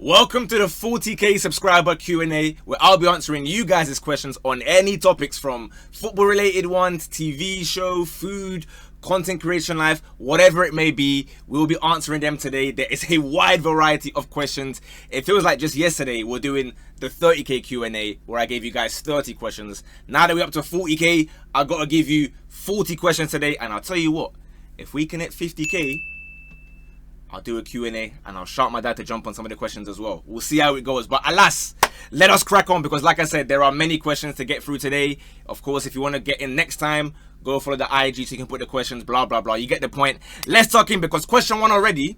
Welcome to the 40k subscriber Q&A, where I'll be answering you guys' questions on any topics from football related ones, TV show, food, content creation life, whatever it may be. We'll be answering them today. There is a wide variety of questions. It feels like just yesterday we're doing the 30k Q&A where I gave you guys 30 questions. Now that we're up to 40k, I've got to give you 40 questions today, and I'll tell you what, if we can hit 50k, I'll do a Q&A and I'll shout my dad to jump on some of the questions as well. We'll see how it goes. But alas, let us crack on, because like I said, there are many questions to get through today. Of course, if you want to get in next time, go follow the IG so you can put the questions, blah, blah, blah. You get the point. Let's talk in, because question one already.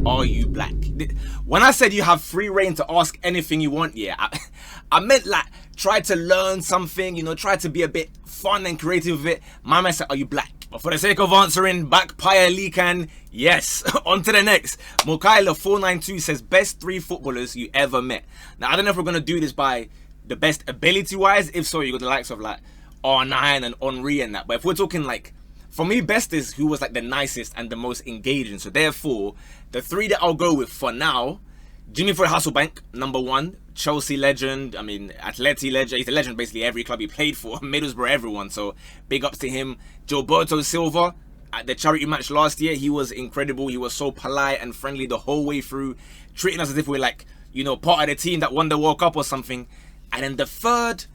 Are you black? When I said you have free reign to ask anything you want, yeah, I meant like try to learn something, you know, try to be a bit fun and creative with it. My man said, are you black? But for the sake of answering, back Paya Likan, yes. On to the next. Mokaila492 says, best 3 footballers you ever met. Now, I don't know if we're going to do this by the best ability-wise. If so, you got the likes of like R9 and Henri and that. But if we're talking like, for me, best is who was like the nicest and the most engaging. So therefore, the 3 that I'll go with for now, Jimmy Fred Hasselbank, number 1. Chelsea legend, I mean, Atleti legend. He's a legend basically every club he played for. Middlesbrough, everyone. So big ups to him. Gilberto Silva, at the charity match last year, he was incredible. He was so polite and friendly the whole way through, treating us as if we're like, you know, part of the team that won the World Cup or something. And then the 3rd,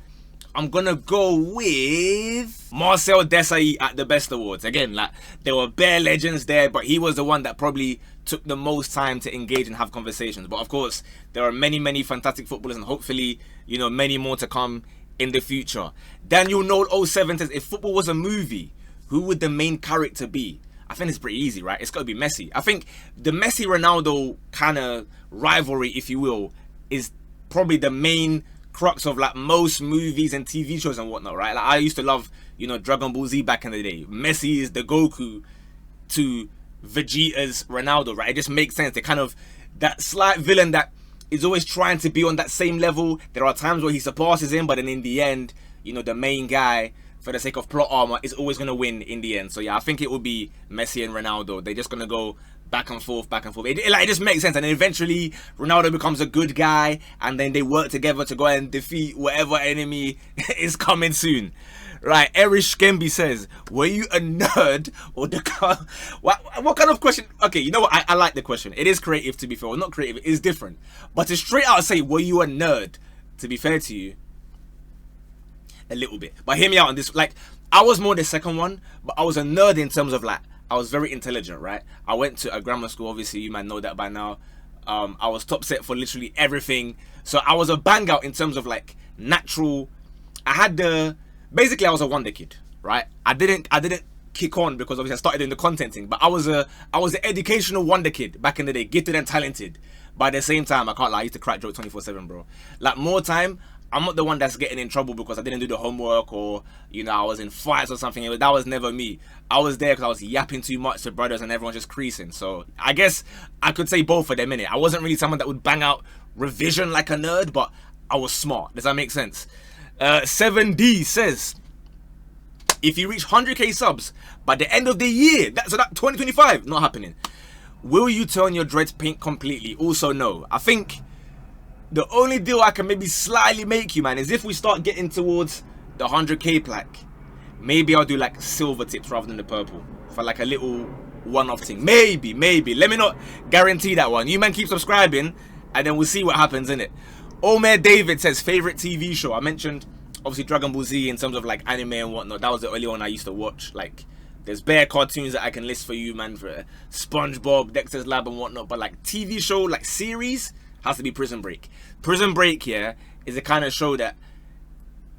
I'm gonna go with Marcel Desailly at the Best Awards. Again, like, there were bare legends there, but he was the one that probably took the most time to engage and have conversations. But of course, there are many, many fantastic footballers, and hopefully, you know, many more to come in the future. Daniel Noel 07 says, if football was a movie, who would the main character be? I think it's pretty easy, right? It's got to be Messi. I think the Messi-Ronaldo kind of rivalry, if you will, is probably the main crux of like most movies and TV shows and whatnot, right? Like, I used to love, you know, Dragon Ball Z back in the day. Messi is the Goku to Vegeta's Ronaldo, right? It just makes sense. They kind of, that slight villain that is always trying to be on that same level. There are times where he surpasses him, but then in the end, you know, the main guy, for the sake of plot armor, is always going to win in the end. So yeah, I think it would be Messi and Ronaldo. They're just going to go back and forth, back and forth. It just makes sense. And then eventually Ronaldo becomes a good guy, and then they work together to go and defeat whatever enemy is coming soon. Right, Erish Gemby says, were you a nerd or the car? What kind of question? Okay, you know what? I like the question. It is creative, to be fair. Well, not creative, it is different. But to straight out say, were you a nerd? To be fair to you, a little bit. But hear me out on this. Like, I was more the second one, but I was a nerd in terms of like, I was very intelligent, right? I went to a grammar school, obviously you might know that by now. I was top set for literally everything. So I was a bang out in terms of like natural. Basically I was a wonder kid, right? I didn't kick on because obviously I started doing the content thing, but I was an educational wonder kid back in the day, gifted and talented. But at the same time, I can't lie, I used to crack jokes 24/7, bro. Like, more time, I'm not the one that's getting in trouble because I didn't do the homework, or, you know, I was in fights or something. That was never me. I was there because I was yapping too much to brothers and everyone's just creasing. So I guess I could say both for them, innit? I wasn't really someone that would bang out revision like a nerd, but I was smart. Does that make sense? 7D says, if you reach 100k subs by the end of the year, that 2025, not happening, will you turn your dreads pink completely? Also, no. I think the only deal I can maybe slightly make you, man, is if we start getting towards the 100k plaque, maybe I'll do like silver tips rather than the purple for like a little one-off thing. Maybe. Let me not guarantee that one. You man keep subscribing, and then we'll see what happens, innit? Omer David says, favorite TV show. I mentioned obviously Dragon Ball Z in terms of like anime and whatnot. That was the only one I used to watch. Like, there's bare cartoons that I can list for you, man, for SpongeBob, Dexter's Lab and whatnot. But like TV show, like series, has to be Prison Break. Prison Break, yeah, is the kind of show that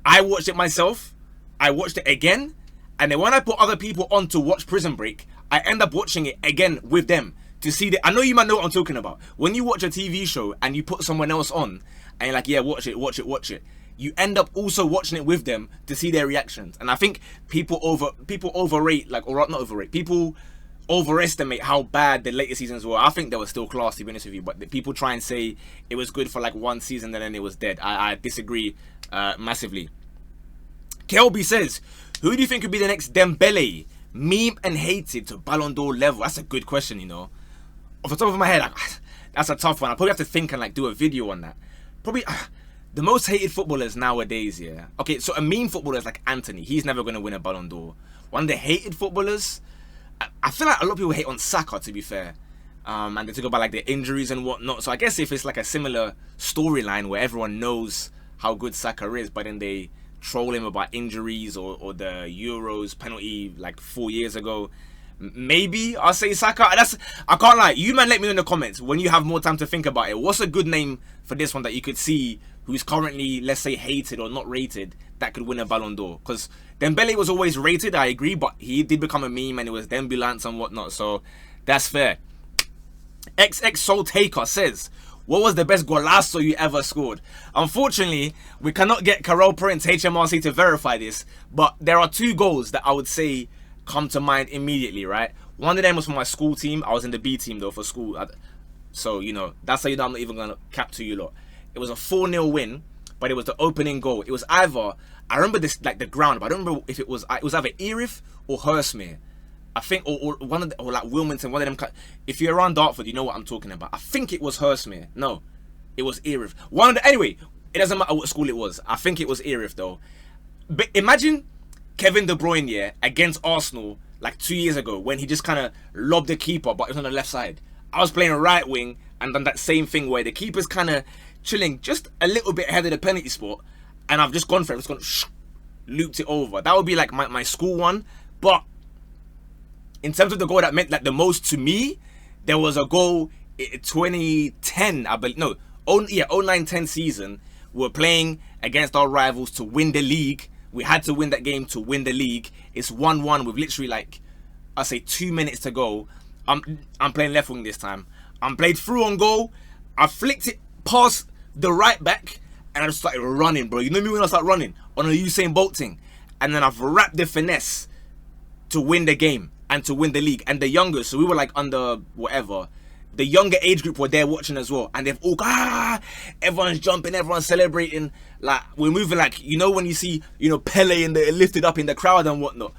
I watched it myself, I watched it again, and then when I put other people on to watch Prison Break, I end up watching it again with them to see I know you might know what I'm talking about. When you watch a TV show and you put someone else on, and you're like, yeah, watch it, you end up also watching it with them to see their reactions. And I think people overrate, like, or not overrate, people overestimate how bad the later seasons were. I think they were still class, to be honest with you, but the people try and say it was good for like one season and then it was dead. I disagree massively. Kelby says, who do you think could be the next Dembele? Meme and hated to Ballon d'Or level. That's a good question, you know. Off the top of my head, That's a tough one. I probably have to think and like do a video on that. Probably the most hated footballers nowadays, yeah. Okay, so a mean footballer is like Anthony. He's never going to win a Ballon d'Or. One of the hated footballers, I feel like a lot of people hate on Saka, to be fair. And they talk about like their injuries and whatnot. So I guess if it's like a similar storyline where everyone knows how good Saka is, but then they troll him about injuries or the Euros penalty like 4 years ago, maybe I'll say Saka. I can't lie. You man, let me know in the comments when you have more time to think about it. What's a good name for this one that you could see who's currently, let's say, hated or not rated that could win a Ballon d'Or? Because Dembele was always rated, I agree, but he did become a meme and it was Dembulance and whatnot, so that's fair. XX Soul Taker says, what was the best golazo you ever scored? Unfortunately, we cannot get Carol Prince HMRC to verify this, but there are 2 goals that I would say come to mind immediately, right? One of them was for my school team. I was in the B team though for school. So, you know, that's how you know I'm not even going to cap to you lot. It was a 4-0 win, but it was the opening goal. It was either, I remember this, like the ground, but I don't remember if it was either Erith or Herstmere. I think, or one of the, or like Wilmington, one of them. If you're around Dartford, you know what I'm talking about. I think it was Herstmere. No, it was Erith. Anyway, it doesn't matter what school it was. I think it was Erith though. But imagine Kevin De Bruyne, yeah, against Arsenal like 2 years ago when he just kind of lobbed the keeper, but it was on the left side. I was playing right wing and done that same thing where the keeper's kind of chilling just a little bit ahead of the penalty spot, and I've just gone for it. I've just gone looped it over. That would be like my school one. But in terms of the goal that meant like the most to me, there was a goal in 2010, I believe. No, 09-10 season. We were playing against our rivals to win the league. We had to win that game to win the league. It's 1-1 with literally like, I say 2 minutes to go. I'm playing left wing this time. I'm played through on goal. I flicked it past the right back and I just started running, bro. You know me when I start running on a Usain Bolt thing. And then I've wrapped the finesse to win the game and to win the league. And the younger, so we were like under whatever, the younger age group were there watching as well, and they've all everyone's jumping, everyone's celebrating. Like we're moving, like, you know, when you see, you know, Pele and the lifted up in the crowd and whatnot.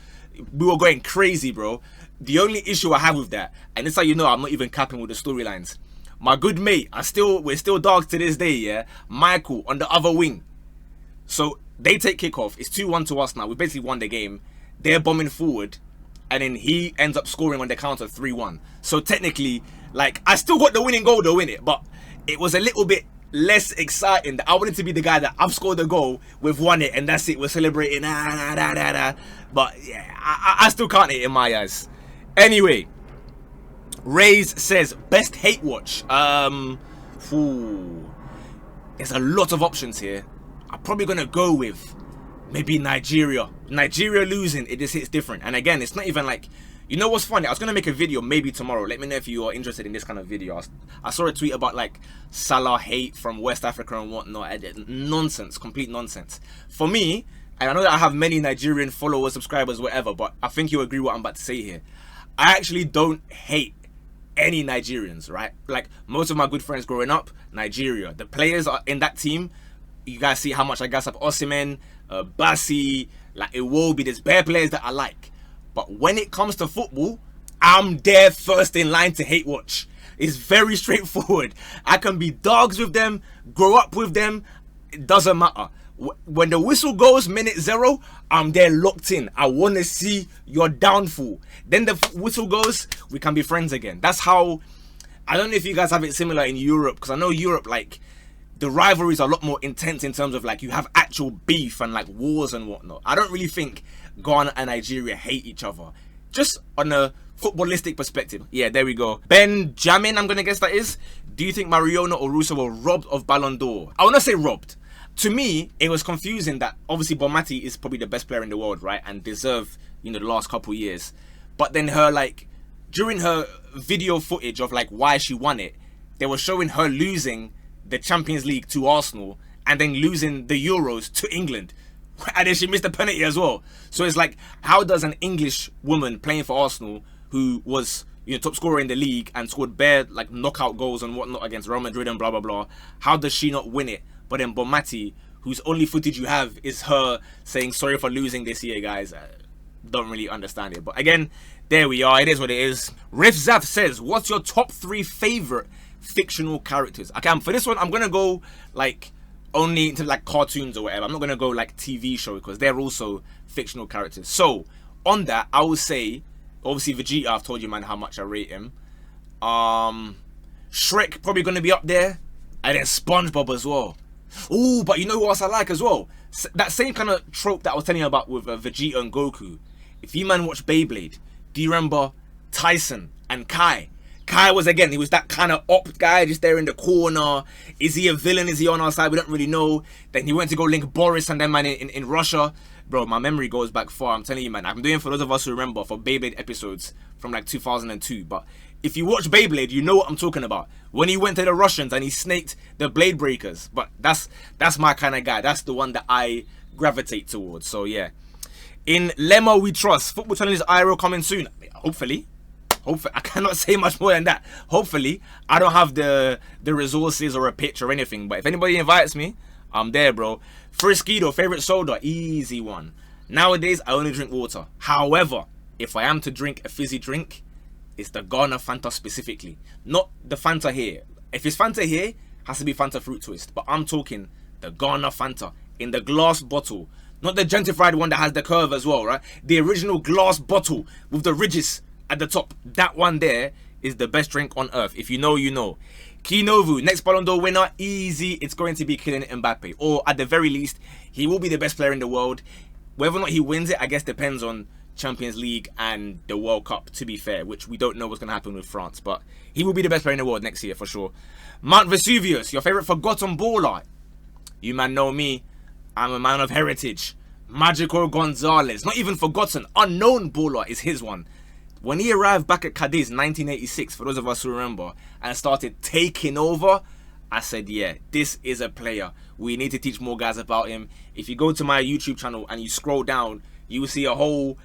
We were going crazy, bro. The only issue I have with that, and it's how you know I'm not even capping with the storylines. My good mate, we're still dogs to this day, yeah. Michael on the other wing. So they take kickoff. It's 2-1 to us now. We basically won the game. They're bombing forward, and then he ends up scoring on the counter 3-1. So technically, like, I still got the winning goal though, innit? But it was a little bit less exciting. I wanted to be the guy that I've scored the goal, we've won it, and that's it. We're celebrating. But yeah, I still can't hit in my eyes. Anyway, Rays says best hate watch. There's a lot of options here. I'm probably gonna go with maybe Nigeria. Nigeria losing, it just hits different. And again, it's not even like, you know what's funny? I was gonna make a video maybe tomorrow. Let me know if you are interested in this kind of video. I saw a tweet about like Salah hate from West Africa and whatnot. Nonsense, complete nonsense. For me, and I know that I have many Nigerian followers, subscribers, whatever, but I think you'll agree what I'm about to say here. I actually don't hate any Nigerians, right? Like most of my good friends growing up, Nigeria. The players are in that team. You guys see how much I gas up Osimhen, Bassi, like Iwobi. There's bare players that I like. But when it comes to football, I'm there first in line to hate watch. It's very straightforward. I can be dogs with them, grow up with them. It doesn't matter. When the whistle goes, minute 0, I'm there locked in. I want to see your downfall. Then the whistle goes, we can be friends again. That's how, I don't know if you guys have it similar in Europe, because I know Europe, like, the rivalries are a lot more intense in terms of, like, you have actual beef and, like, wars and whatnot. I don't really think Ghana and Nigeria hate each other. Just on a footballistic perspective. Yeah, there we go. Benjamin, I'm going to guess that is. Do you think Mariona or Russo were robbed of Ballon d'Or? I want to say robbed. To me, it was confusing that obviously Bonmati is probably the best player in the world, right? And deserved, you know, the last couple of years. But then her, like, during her video footage of, like, why she won it, they were showing her losing the Champions League to Arsenal and then losing the Euros to England. And then she missed a penalty as well. So it's like, how does an English woman playing for Arsenal, who was, you know, top scorer in the league and scored bare, like, knockout goals and whatnot against Real Madrid and blah, blah, blah, how does she not win it? But then Bonmati, whose only footage you have is her saying, sorry for losing this year, guys. Don't really understand it. But again, there we are. It is what it is. Riff Zaf says, what's your top 3 favorite fictional characters. Okay, for this one, I'm gonna go like only into like cartoons or whatever. I'm not gonna go like TV show because they're also fictional characters. So on that, I would say obviously Vegeta. I've told you, man, how much I rate him. Shrek probably gonna be up there, and then SpongeBob as well. Oh, but you know what else I like as well? That same kind of trope that I was telling you about with Vegeta and Goku. If you man watch Beyblade, do you remember Tyson and Kai? Kai was, again, he was that kind of op guy just there in the corner. Is he a villain? Is he on our side? We don't really know. Then he went to go link Boris and them, man, in Russia. Bro, my memory goes back far. I'm telling you, man. I'm doing for those of us who remember for Beyblade episodes from like 2002. But if you watch Beyblade, you know what I'm talking about. When he went to the Russians and he snaked the Blade Breakers. But that's my kind of guy. That's the one that I gravitate towards. So, yeah. In Lemma we trust. Football Channel is IRL coming soon. Hopefully. I cannot say much more than that. Hopefully. I don't have the resources or a pitch or anything. But if anybody invites me, I'm there, bro. Friskido, favorite soda. Easy one. Nowadays, I only drink water. However, if I am to drink a fizzy drink, it's the Ghana Fanta specifically. Not the Fanta here. If it's Fanta here, it has to be Fanta Fruit Twist. But I'm talking the Ghana Fanta in the glass bottle. Not the gentrified one that has the curve as well, right? The original glass bottle with the ridges at the top. That one there is the best drink on earth. If you know, you know. Kinovu, next Ballon d'Or winner, easy. It's going to be Kylian Mbappe. Or at the very least, he will be the best player in the world. Whether or not he wins it, I guess depends on Champions League and the World Cup, to be fair, which we don't know what's going to happen with France. But he will be the best player in the world next year, for sure. Mount Vesuvius, your favorite forgotten baller. You man know me. I'm a man of heritage. Magical Gonzalez. Not even forgotten. Unknown baller is his one. When he arrived back at Cadiz 1986, for those of us who remember, and started taking over, I said, yeah, this is a player. We need to teach more guys about him. If you go to my YouTube channel and you scroll down, you will see a whole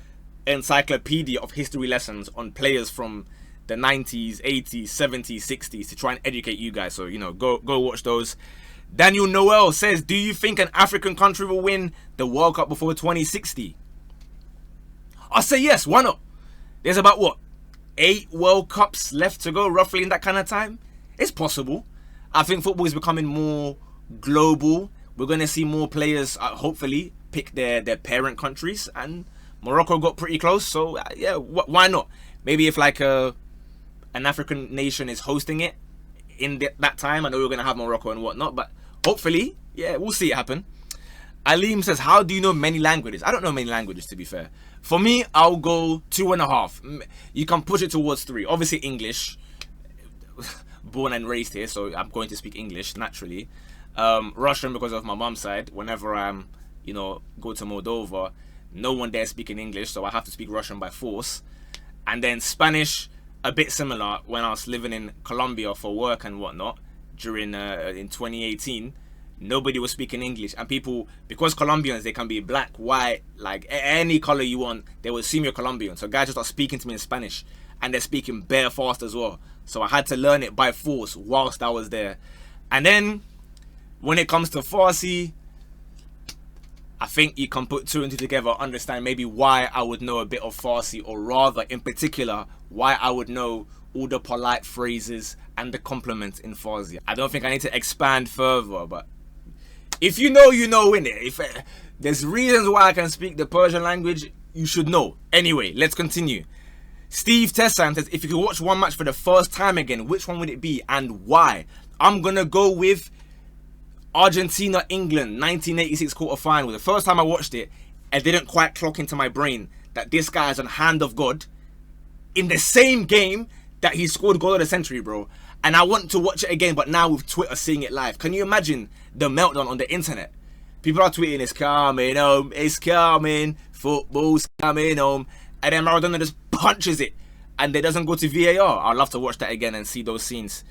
encyclopedia of history lessons on players from the 90s, 80s, 70s, 60s to try and educate you guys. So, you know, go watch those. Daniel Noel says, do you think an African country will win the World Cup before 2060? I say yes, why not? There's about, what, 8 World Cups left to go, roughly in that kind of time? It's possible. I think football is becoming more global. We're going to see more players, hopefully, pick their parent countries. And Morocco got pretty close, so yeah, why not? Maybe if like an African nation is hosting it in that time. I know we're going to have Morocco and whatnot, but hopefully, yeah, we'll see it happen. Aleem says, how do you know many languages? I don't know many languages, to be fair. For me, I'll go 2.5. You can push it towards 3. Obviously, English. Born and raised here, so I'm going to speak English, naturally. Russian, because of my mom's side. Whenever I'm, go to Moldova, no one there speaking English, so I have to speak Russian by force. And then Spanish, a bit similar, when I was living in Colombia for work and whatnot, during in 2018. Nobody was speaking English, and people, because Colombians, they can be black, white, like any color you want, they will assume you're Colombian. So guys just start speaking to me in Spanish, and they're speaking bare fast as well. So I had to learn it by force whilst I was there. And then when it comes to Farsi, I think you can put 2 and 2 together, understand maybe why I would know a bit of Farsi, or rather in particular why I would know all the polite phrases and the compliments in Farsi. I don't think I need to expand further, but if you know, you know, innit? If there's reasons why I can speak the Persian language, you should know. Anyway, let's continue. Steve Tessan says, if you could watch one match for the first time again, which one would it be and why? I'm going to go with Argentina-England 1986 quarterfinal. The first time I watched it, I didn't quite clock into my brain that this guy is on hand of God in the same game that he scored goal of the century, bro. And I want to watch it again, but now with Twitter seeing it live. Can you imagine the meltdown on the internet? People are tweeting, it's coming home, it's coming, football's coming home. And then Maradona just punches it, and it doesn't go to VAR. I'd love to watch that again and see those scenes.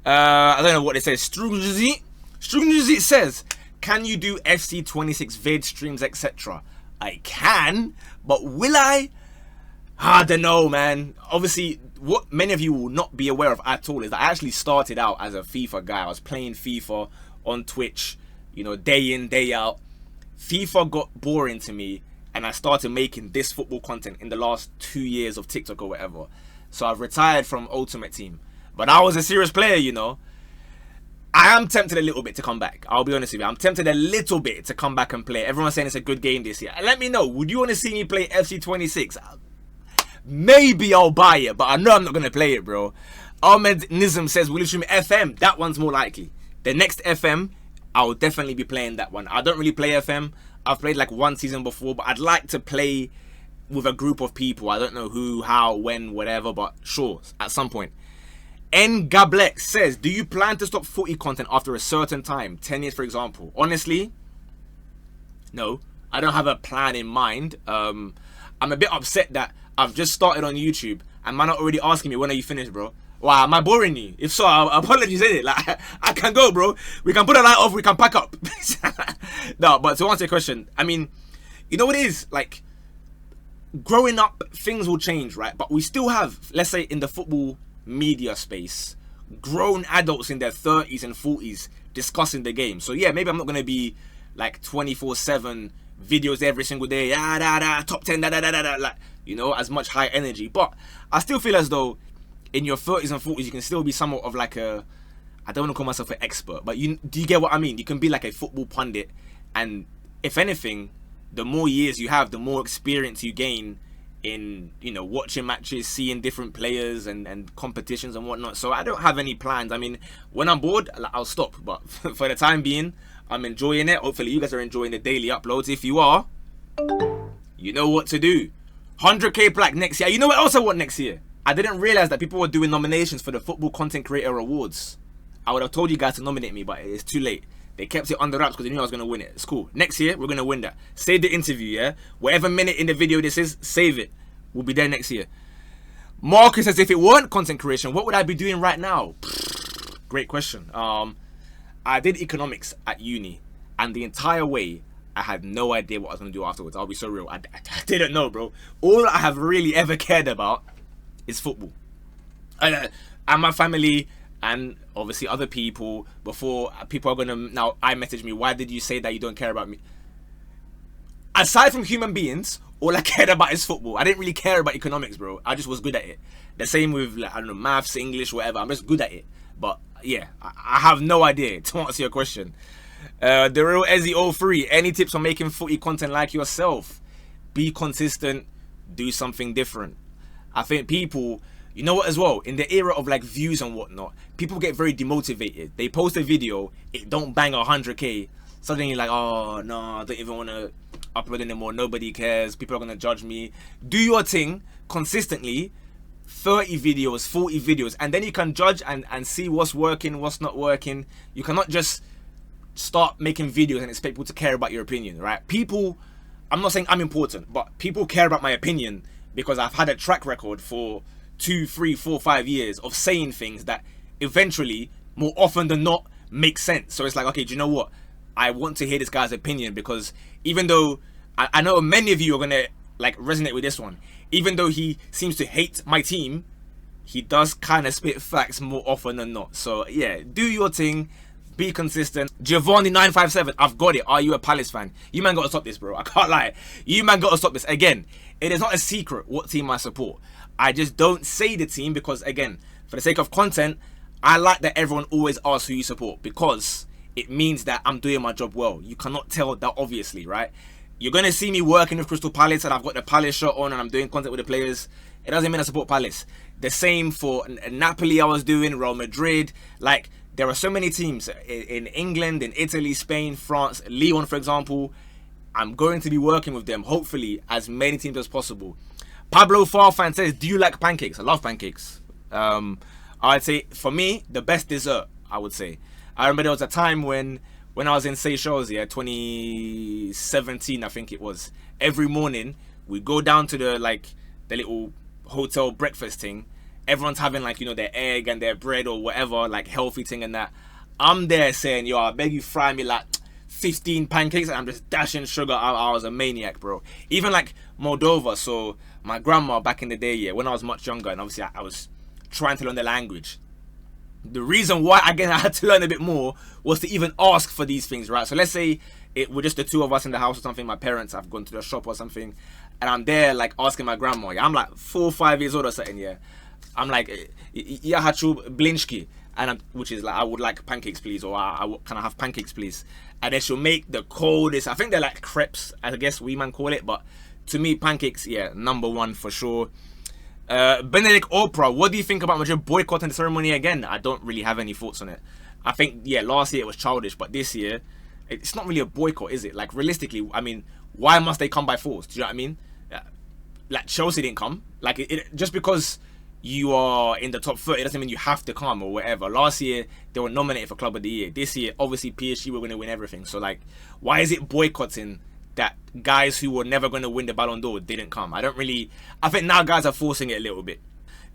I don't know what it says. Strungzi says, can you do FC26 vid streams, etc.? I can, but will I? I don't know, man. Obviously, what many of you will not be aware of at all is that I actually started out as a FIFA guy. I was playing FIFA on Twitch, day in, day out. FIFA got boring to me, and I started making this football content in the last 2 years of TikTok or whatever. So I've retired from Ultimate Team. But I was a serious player, you know. I am tempted a little bit to come back. I'll be honest with you. I'm tempted a little bit to come back and play. Everyone's saying it's a good game this year. Let me know. Would you want to see me play FC 26? Maybe I'll buy it, but I know I'm not going to play it, bro. Amenyah says, will you stream FM? That one's more likely. The next FM, I'll definitely be playing that one. I don't really play FM. I've played like one season before, but I'd like to play with a group of people. I don't know who, how, when, whatever, but sure, at some point. N. Gablex says, do you plan to stop footy content after a certain time? 10 years, for example. Honestly, no. I don't have a plan in mind. I'm a bit upset that I've just started on YouTube and man are already asking me, when are you finished, bro? Wow, am I boring you? If so, apologies, innit? Like, I can go, bro. We can put a light off, we can pack up. No, but to answer your question, I mean, you know what it is? Like, growing up, things will change, right? But we still have, let's say, in the football media space, grown adults in their 30s and 40s discussing the game. So yeah, maybe I'm not going to be like 24/7 videos every single day, top 10, like, you know, as much high energy. But I still feel as though in your 30s and 40s, you can still be somewhat of like a, I don't want to call myself an expert, but do you get what I mean? You can be like a football pundit, and if anything, the more years you have, the more experience you gain in, you know, watching matches, seeing different players and competitions and whatnot. So I don't have any plans. I mean, when I'm bored, I'll stop. But for the time being, I'm enjoying it. Hopefully you guys are enjoying the daily uploads. If you are, you know what to do. 100k plaque next year. You know what else I want next year? I didn't realize that people were doing nominations for the Football Content Creator Awards. I would have told you guys to nominate me, but it's too late. They kept it under wraps because they knew I was going to win it. It's cool. Next year, we're going to win that. Save the interview, yeah? Whatever minute in the video this is, save it. We'll be there next year. Marcus says, if it weren't content creation, what would I be doing right now? Great question. I did economics at uni, and the entire way, I had no idea what I was going to do afterwards. I'll be so real. I didn't know, bro. All I have really ever cared about is football. And my family, and obviously other people, before people are going to now message me, why did you say that you don't care about me? Aside from human beings, all I cared about is football. I didn't really care about economics, bro. I just was good at it. The same with, like, I don't know, maths, English, whatever. I'm just good at it. But yeah, I have no idea, to answer your question. The real Ezzy03, any tips on making footy content like yourself? Be consistent, do something different. I think people, you know what as well, in the era of like views and whatnot, people get very demotivated. They post a video, it don't bang 100k, suddenly you're like, oh no, I don't even want to upload anymore, nobody cares, people are going to judge me. Do your thing consistently, 30 videos, 40 videos, and then you can judge and see what's working, what's not working. You cannot just start making videos and expect people to care about your opinion, right? People, I'm not saying I'm important, but people care about my opinion because I've had a track record for 2, 3, 4, 5 years of saying things that eventually, more often than not, make sense. So it's like, okay, do you know what? I want to hear this guy's opinion, because even though I know many of you are gonna like resonate with this one, even though he seems to hate my team, he does kind of spit facts more often than not. So yeah, do your thing, be consistent. Giovanni957, I've got it. Are you a Palace fan? You man gotta stop this, bro. I can't lie. You man gotta stop this. Again, it is not a secret what team I support. I just don't say the team because, again, for the sake of content, I like that everyone always asks who you support, because it means that I'm doing my job well. You cannot tell that, obviously, right? You're going to see me working with Crystal Palace and I've got the Palace shirt on and I'm doing content with the players. It doesn't mean I support Palace. The same for Napoli I was doing, Real Madrid. Like, there are so many teams in England, in Italy, Spain, France, Lyon, for example. I'm going to be working with them, hopefully, as many teams as possible. Pablo Farfan says, do you like pancakes? I love pancakes. I'd say, for me, the best dessert, I would say. I remember there was a time when I was in Seychelles, yeah, 2017, I think it was. Every morning, we go down to the little hotel breakfast thing. Everyone's having, like, you know, their egg and their bread or whatever, like, healthy thing and that. I'm there saying, yo, I beg you fry me, like, 15 pancakes, and I'm just dashing sugar. I was a maniac, bro. Even, like, Moldova. So, my grandma back in the day, yeah, when I was much younger, and obviously I was trying to learn the language. The reason why, again, I had to learn a bit more was to even ask for these things, right? So let's say it were just the two of us in the house or something. My parents have gone to the shop or something, and I'm there, like, asking my grandma. Yeah, I'm like 4 or 5 years old or something, yeah. I'm like, ja хочу blinchki, which is like, I would like pancakes, please, or can I have pancakes, please? And then she'll make the coldest. I think they're like crepes, I guess we man call it, but to me, pancakes, yeah, number one for sure. Benedict Oprah, what do you think about Madrid boycotting the ceremony again? I don't really have any thoughts on it. I think, yeah, last year it was childish, but this year, it's not really a boycott, is it? Like, realistically, I mean, why must they come by force? Do you know what I mean? Like, Chelsea didn't come. Like, just because you are in the top 30 doesn't mean you have to come or whatever. Last year, they were nominated for Club of the Year. This year, obviously, PSG were going to win everything. So, like, why is it boycotting that guys who were never going to win the Ballon d'Or didn't come? I think now guys are forcing it a little bit.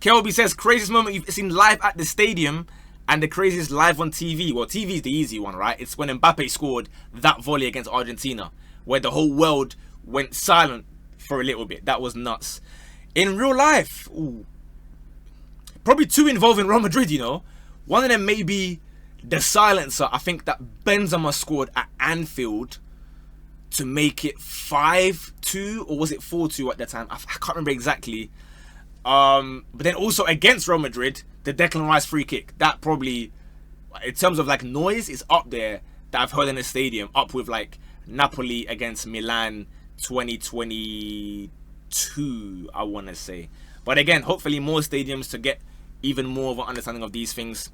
Kelby says, craziest moment you've seen live at the stadium and the craziest live on TV. Well, TV is the easy one, right? It's when Mbappe scored that volley against Argentina, where the whole world went silent for a little bit. That was nuts. In real life, ooh, probably two involving Real Madrid, you know. One of them may be the silencer. I think that Benzema scored at Anfield to make it 5-2, or was it 4-2 at the time? I can't remember exactly. But then also against Real Madrid, the Declan Rice free kick. That probably, in terms of like noise, is up there that I've heard in the stadium, up with like Napoli against Milan 2022, I want to say. But again, hopefully more stadiums to get even more of an understanding of these things.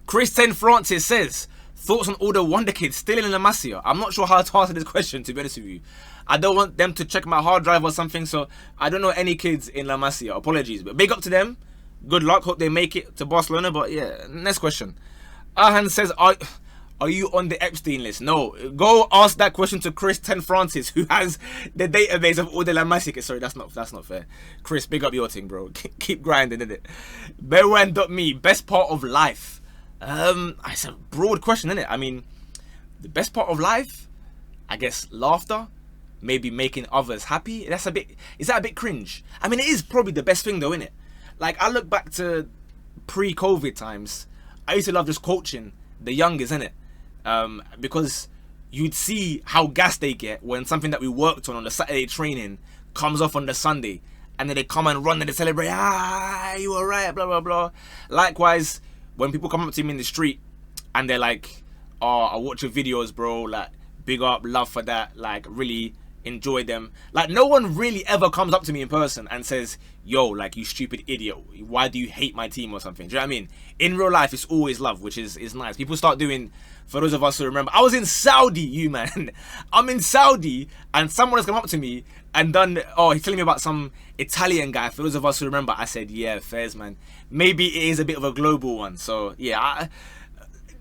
Kristen Francis says, thoughts on all the Wonder Kids still in La Masia? I'm not sure how to answer this question, to be honest with you. I don't want them to check my hard drive or something, so I don't know any kids in La Masia. Apologies, but big up to them. Good luck. Hope they make it to Barcelona. But yeah, next question. Ahan says, are you on the Epstein list? No. Go ask that question to Kristen Francis, who has the database of all the La Masia kids. Sorry, that's not fair. Chris, big up your thing, bro. Keep grinding, innit? Berwan.me, best part of life. It's a broad question, isn't it? I mean, the best part of life, I guess, laughter, maybe making others happy. Is that a bit cringe? I mean, it is probably the best thing though, isn't it? Like, I look back to pre-COVID times, I used to love just coaching the youngest, innit? Because you'd see how gassed they get when something that we worked on the Saturday training comes off on the Sunday, and then they come and run and they celebrate, you were right, blah, blah, blah. Likewise, when people come up to me in the street and they're like, oh, I watch your videos, bro, like, big up, love for that, like, really enjoy them. Like, no one really ever comes up to me in person and says, yo, like, you stupid idiot, why do you hate my team or something? Do you know what I mean? In real life, it's always love, which is nice. People start doing, for those of us who remember, I was in Saudi, you man. I'm in Saudi, and someone has come up to me and done, oh, he's telling me about some Italian guy. For those of us who remember, I said, yeah, fairs, man. Maybe it is a bit of a global one. So, yeah,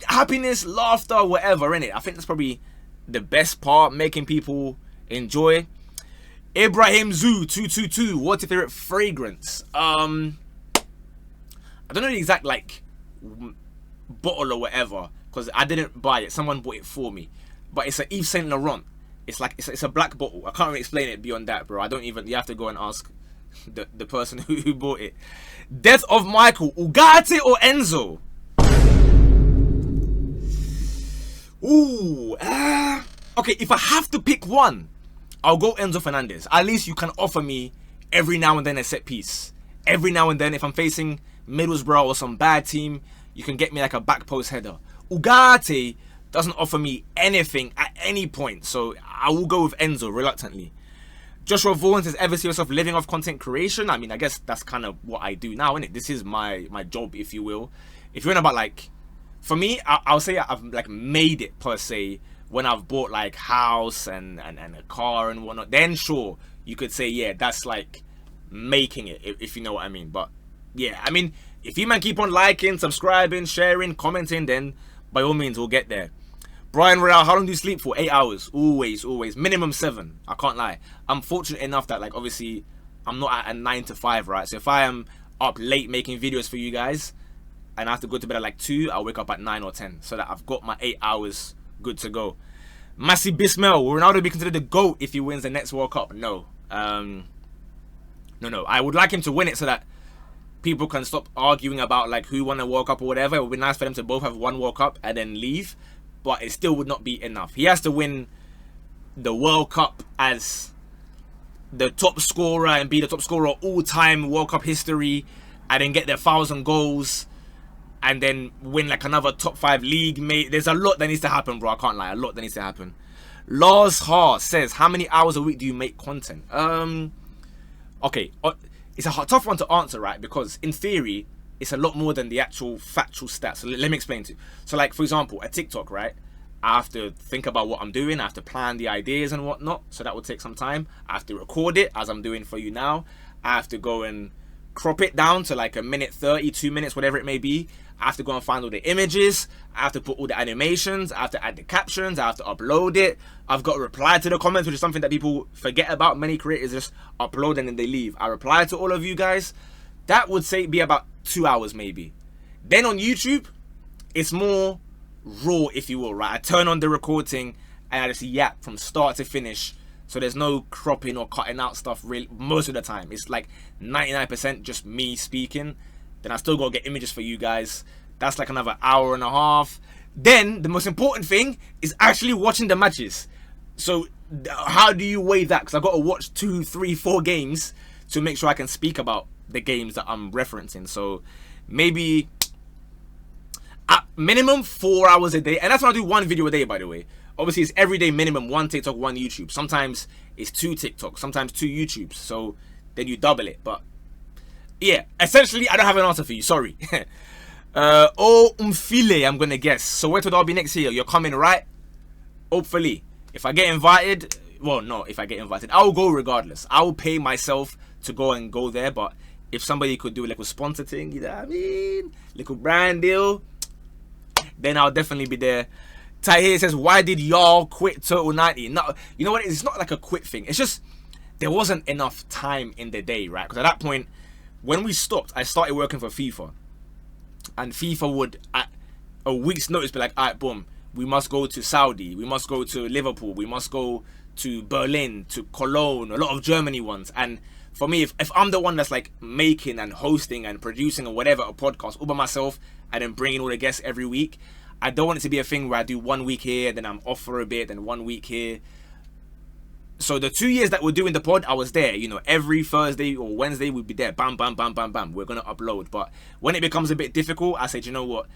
happiness, laughter, whatever, innit? I think that's probably the best part, making people enjoy. Ibrahim Zoo 222, what's your favorite fragrance? I don't know the exact like bottle or whatever, because I didn't buy it, someone bought it for me, but it's an Yves Saint Laurent. It's like it's a black bottle. I can't really explain it beyond that, bro. You have to go and ask the person who bought it. Death of Michael, Ugarte or Enzo? Okay, if I have to pick one, I'll go Enzo Fernandez. At least you can offer me every now and then a set piece. Every now and then, if I'm facing Middlesbrough or some bad team, you can get me like a back post header. Ugarte doesn't offer me anything at any point, so I will go with Enzo reluctantly. Joshua Vaughan says, ever see yourself living off content creation? I mean, I guess that's kind of what I do now, innit? This is my job, if you will. If you're in about like, for me, I'll say I've like made it per se. When I've bought like house and a car and whatnot, then sure, you could say, yeah, that's like making it, if you know what I mean. But yeah, I mean, if you man keep on liking, subscribing, sharing, commenting, then by all means, we'll get there. Brian Real, how long do you sleep for? 8 hours. Always. Minimum 7. I can't lie. I'm fortunate enough that, like, obviously, I'm not at a 9 to 5, right? So if I am up late making videos for you guys, and I have to go to bed at like 2, I'll wake up at 9 or 10, so that I've got my 8 hours good to go. Massey Bismail, will Ronaldo be considered the GOAT if he wins the next World Cup? No. No. I would like him to win it so that people can stop arguing about like who won the World Cup or whatever. It would be nice for them to both have one World Cup and then leave, but it still would not be enough. He has to win the World Cup as the top scorer and be the top scorer all time World Cup history, and then get their 1,000 goals, and then win like another top 5 league, mate. There's a lot that needs to happen, bro. I can't lie, a lot that needs to happen. Lars Hart says, how many hours a week do you make content? Okay, it's a tough one to answer, right? Because in theory, it's a lot more than the actual factual stats. So let me explain to you. So like, for example, a TikTok, right? I have to think about what I'm doing. I have to plan the ideas and whatnot. So that will take some time. I have to record it as I'm doing for you now. I have to go and crop it down to like 1:30, 2 minutes, whatever it may be. I have to go and find all the images. I have to put all the animations. I have to add the captions. I have to upload it. I've got to reply to the comments, which is something that people forget about. Many creators just upload and then they leave. I reply to all of you guys. That would say be about 2 hours maybe. Then on YouTube, it's more raw, if you will, right? I turn on the recording and I just yap from start to finish. So there's no cropping or cutting out stuff really most of the time. It's like 99% just me speaking. Then I still gotta get images for you guys. That's like another hour and a half. Then the most important thing is actually watching the matches. So how do you weigh that? Because I've got to watch 2, 3, 4 games to make sure I can speak about the games that I'm referencing. So maybe at minimum 4 hours a day. And that's when I do 1 video a day, by the way. Obviously, it's every day minimum 1 TikTok, 1 YouTube. Sometimes it's 2 TikToks, sometimes 2 YouTubes. So then you double it. But yeah, essentially, I don't have an answer for you. Sorry. Umfile, I'm going to guess. So where to be next year? You're coming, right? Hopefully. If I get invited, well, no, if I get invited, I will go regardless. I will pay myself to go there. But if somebody could do like a sponsor thing, you know what I mean? Little brand deal, then I'll definitely be there. Tahir says, why did y'all quit Total 90? No, you know what? It's not like a quit thing. It's just there wasn't enough time in the day, right? Because at that point, when we stopped, I started working for FIFA. And FIFA would, at a week's notice, be like, all right, boom, we must go to Saudi. We must go to Liverpool. We must go to Berlin, to Cologne, a lot of Germany ones. And for me, if I'm the one that's like making and hosting and producing or whatever, a podcast all by myself, and then bringing all the guests every week, I don't want it to be a thing where I do 1 week here, then I'm off for a bit, then 1 week here. So the 2 years that we're doing the pod, I was there. You know, every Thursday or Wednesday we'd be there. Bam, bam, bam, bam, bam. We're going to upload. But when it becomes a bit difficult, I said, you know what?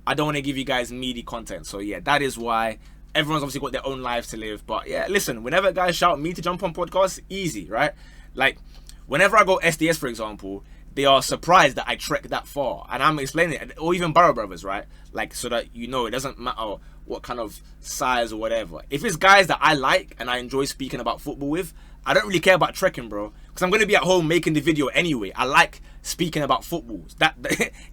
I don't want to give you guys meaty content. So yeah, that is why everyone's obviously got their own lives to live. But yeah, listen, whenever guys shout me to jump on podcasts, easy, right? Like, whenever I go SDS, for example, they are surprised that I trek that far. And I'm explaining it. Or even Barrow Brothers, right? Like, so that you know, it doesn't matter what kind of size or whatever. If it's guys that I like and I enjoy speaking about football with, I don't really care about trekking, bro. Because I'm going to be at home making the video anyway. I like speaking about football. That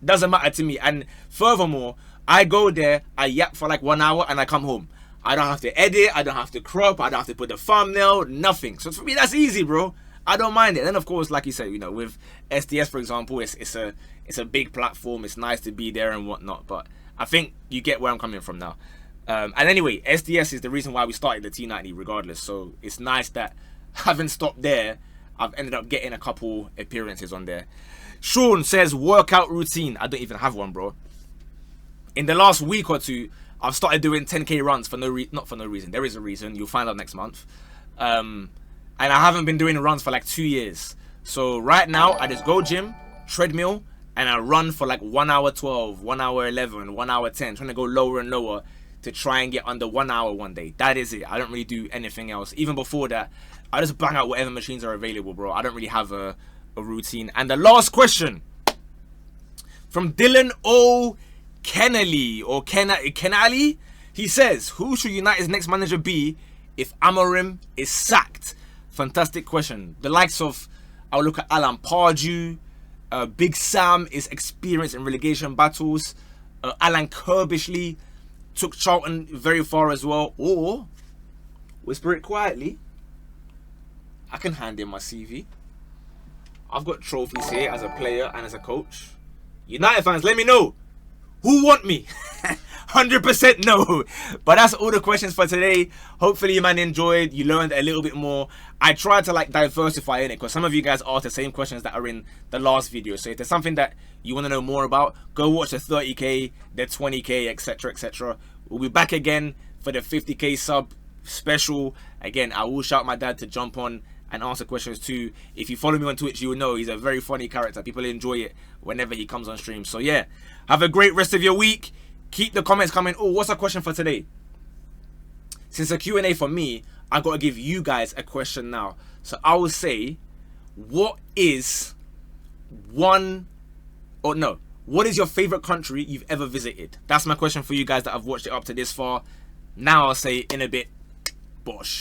doesn't matter to me. And furthermore, I go there, I yap for like 1 hour and I come home. I don't have to edit. I don't have to crop. I don't have to put the thumbnail. Nothing. So for me, that's easy, bro. I don't mind it. And then, of course, like you said, you know, with SDS, for example, it's a big platform. It's nice to be there and whatnot. But I think you get where I'm coming from now. And anyway, SDS is the reason why we started the T90 regardless. So it's nice that having stopped there, I've ended up getting a couple appearances on there. Sean says, workout routine. I don't even have one, bro. In the last week or two, I've started doing 10K runs for not for no reason. There is a reason. You'll find out next month. And I haven't been doing runs for like 2 years. So right now, I just go gym, treadmill, and I run for like 1 hour 12, 1 hour 11, 1 hour 10, trying to go lower and lower to try and get under 1 hour one day. That is it. I don't really do anything else. Even before that, I just bang out whatever machines are available, bro. I don't really have a routine. And the last question from Dylan O. Kennelly or Kenali. He says, who should United's next manager be if Amorim is sacked? Fantastic question. The likes of, I'll look at Alan Pardew. Big Sam is experienced in relegation battles. Alan Kirbishley took Charlton very far as well. Or, whisper it quietly, I can hand in my CV. I've got trophies here as a player and as a coach. United fans, let me know. Who want me? 100% no. But that's all the questions for today. Hopefully you man enjoyed. You learned a little bit more. I tried to like diversify in it because some of you guys asked the same questions that are in the last video. So if there's something that you want to know more about, go watch the 30k, the 20k, etc, etc. We'll be back again for the 50k sub special. Again, I will shout my dad to jump on and answer questions too. If you follow me on Twitch, you will know he's a very funny character. People enjoy it whenever he comes on stream. So yeah, have a great rest of your week. Keep the comments coming. Oh, what's a question for today? Since a Q&A for me, I got to give you guys a question now. So I will say, what is your favorite country you've ever visited? That's my question for you guys that have watched it up to this far. Now I'll say in a bit, bosh.